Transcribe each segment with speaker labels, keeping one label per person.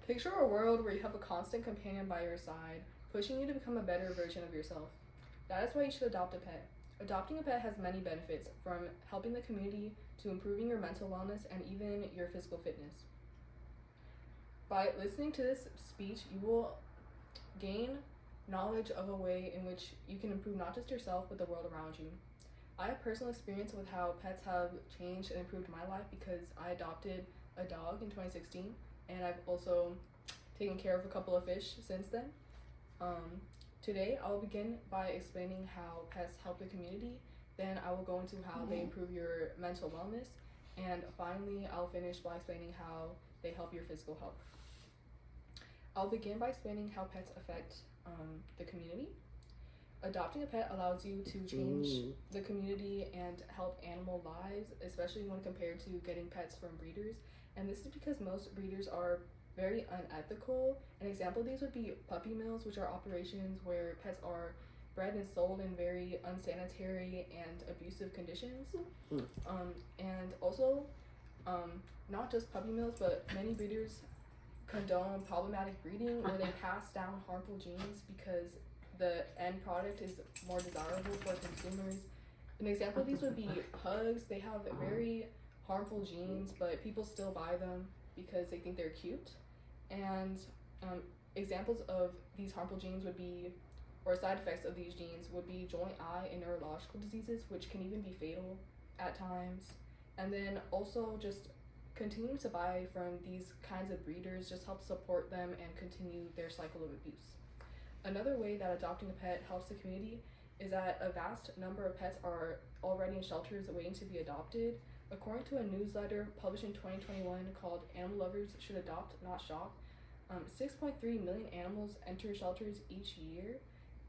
Speaker 1: Picture a world where you have a constant companion by your side, pushing you to become a better version of yourself. That is why you should adopt a pet. Adopting a pet has many benefits, from helping the community to improving your mental wellness and even your physical fitness. By listening to this speech, you will gain knowledge of a way in which you can improve not just yourself, but the world around you. I have personal experience with how pets have changed and improved my life because I adopted a dog in 2016, and I've also taken care of a couple of fish since then. Today, I will begin by explaining how pets help the community, then I will go into how they improve your mental wellness, and finally, I'll finish by explaining how they help your physical health. I'll begin by explaining how pets affect the community. Adopting a pet allows you to change the community and help animal lives, especially when compared to getting pets from breeders. And this is because most breeders are very unethical. An example of these would be puppy mills, which are operations where pets are bred and sold in very unsanitary and abusive conditions. And also, not just puppy mills, but many breeders condone problematic breeding where they pass down harmful genes because the end product is more desirable for consumers. An example of these would be pugs. They have very harmful genes, but people still buy them because they think they're cute. And examples of these harmful genes would be, or side effects of these genes would be joint, eye, and neurological diseases, which can even be fatal at times. And then also just continuing to buy from these kinds of breeders just helps support them and continue their cycle of abuse. Another way that adopting a pet helps the community is that a vast number of pets are already in shelters waiting to be adopted. According to a newsletter published in 2021 called Animal Lovers Should Adopt, Not Shop, 6.3 million animals enter shelters each year.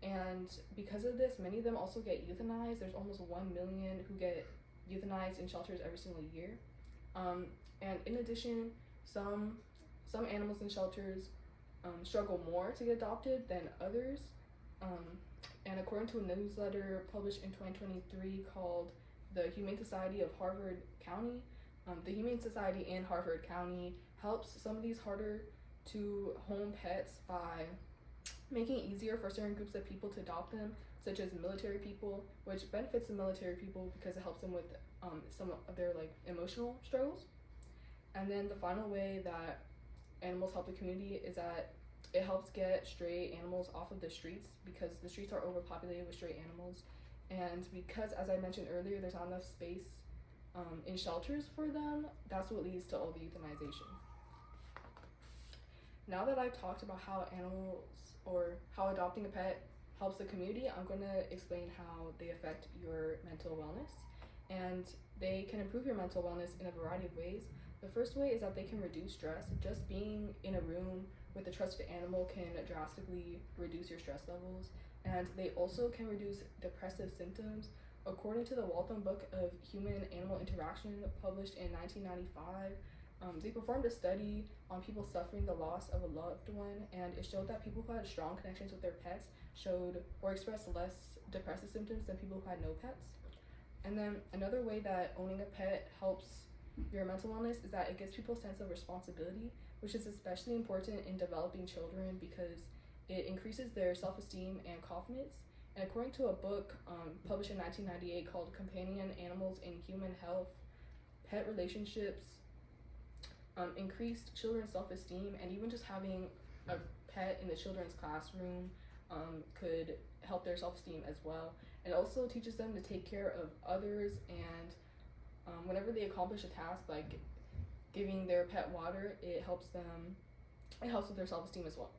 Speaker 1: And because of this, many of them also get euthanized. There's almost 1 million who get euthanized in shelters every single year. And in addition, some animals in shelters struggle more to get adopted than others. And according to a newsletter published in 2023 called the Humane Society of Harford County, the Humane Society in Harford County helps some of these harder to home pets by making it easier for certain groups of people to adopt them, such as military people, which benefits the military people because it helps them with some of their emotional struggles. And then the final way that animals help the community is that it helps get stray animals off of the streets because the streets are overpopulated with stray animals. And because, as I mentioned earlier, there's not enough space in shelters for them, that's what leads to all the euthanization. Now that I've talked about how animals or how adopting a pet helps the community, I'm going to explain how they affect your mental wellness. And they can improve your mental wellness in a variety of ways. The first way is that they can reduce stress. Just being in a room with a trusted animal can drastically reduce your stress levels. And they also can reduce depressive symptoms. According to the Waltham Book of Human-Animal Interaction, published in 1995, they performed a study on people suffering the loss of a loved one, and it showed that people who had strong connections with their pets showed or expressed less depressive symptoms than people who had no pets. And then another way that owning a pet helps your mental wellness is that it gives people a sense of responsibility, which is especially important in developing children because it increases their self-esteem and confidence. And according to a book published in 1998 called Companion Animals in Human Health, pet relationships increased children's self-esteem, and even just having a pet in the children's classroom could help their self-esteem as well. It also teaches them to take care of others, and whenever they accomplish a task like giving their pet water, it helps with their self-esteem as well.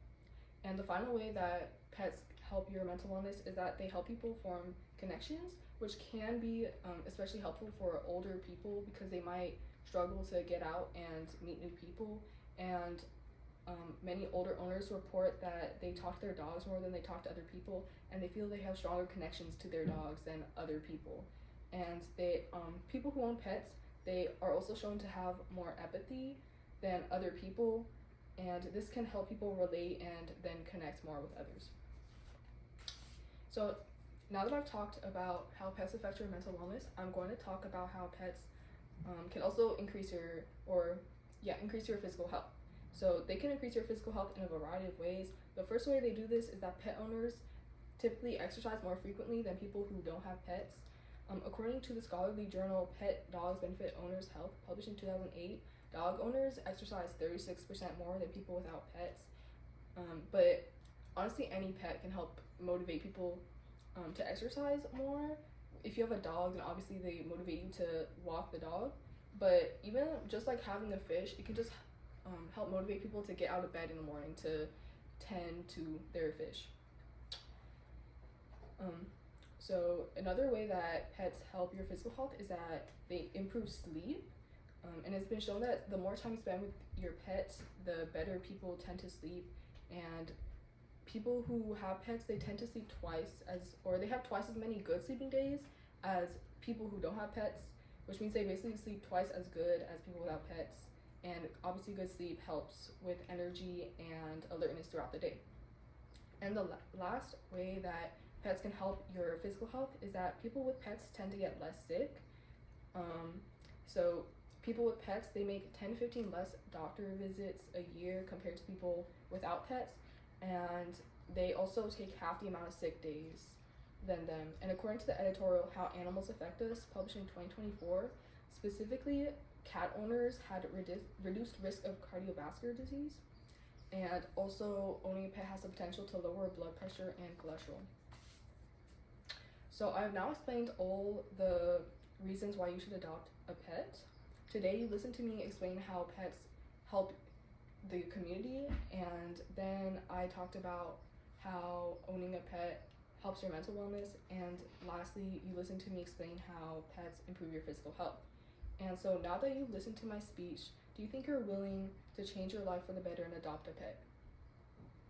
Speaker 1: And the final way that pets help your mental wellness is that they help people form connections, which can be especially helpful for older people because they might struggle to get out and meet new people. And many older owners report that they talk to their dogs more than they talk to other people, and they feel they have stronger connections to their dogs than other people. And they people who own pets, they are also shown to have more empathy than other people, and this can help people relate and then connect more with others. So now that I've talked about how pets affect your mental wellness, I'm going to talk about how pets can also increase your physical health. So they can increase your physical health in a variety of ways. The first way they do this is that pet owners typically exercise more frequently than people who don't have pets. According to the scholarly journal Pet Dogs Benefit Owners Health, published in 2008, dog owners exercise 36% more than people without pets. But honestly, any pet can help motivate people to exercise more. If you have a dog, then obviously they motivate you to walk the dog. But even just like having a fish, it can just help motivate people to get out of bed in the morning to tend to their fish. So another way that pets help your physical health is that they improve sleep. And it's been shown that the more time you spend with your pets, the better people tend to sleep. And people who have pets, they tend to sleep they have twice as many good sleeping days as people who don't have pets, which means they basically sleep twice as good as people without pets. And obviously good sleep helps with energy and alertness throughout the day. And the last way that pets can help your physical health is that people with pets tend to get less sick. So people with pets, they make 10 to 15 less doctor visits a year compared to people without pets, and they also take half the amount of sick days than them. And according to the editorial How Animals Affect Us, published in 2024, specifically cat owners had reduced risk of cardiovascular disease, and also owning a pet has the potential to lower blood pressure and cholesterol. So I've now explained all the reasons why you should adopt a pet. Today you listened to me explain how pets help the community, and then I talked about how owning a pet helps your mental wellness, and lastly you listened to me explain how pets improve your physical health. And so now that you've listened to my speech, do you think you're willing to change your life for the better and adopt a pet?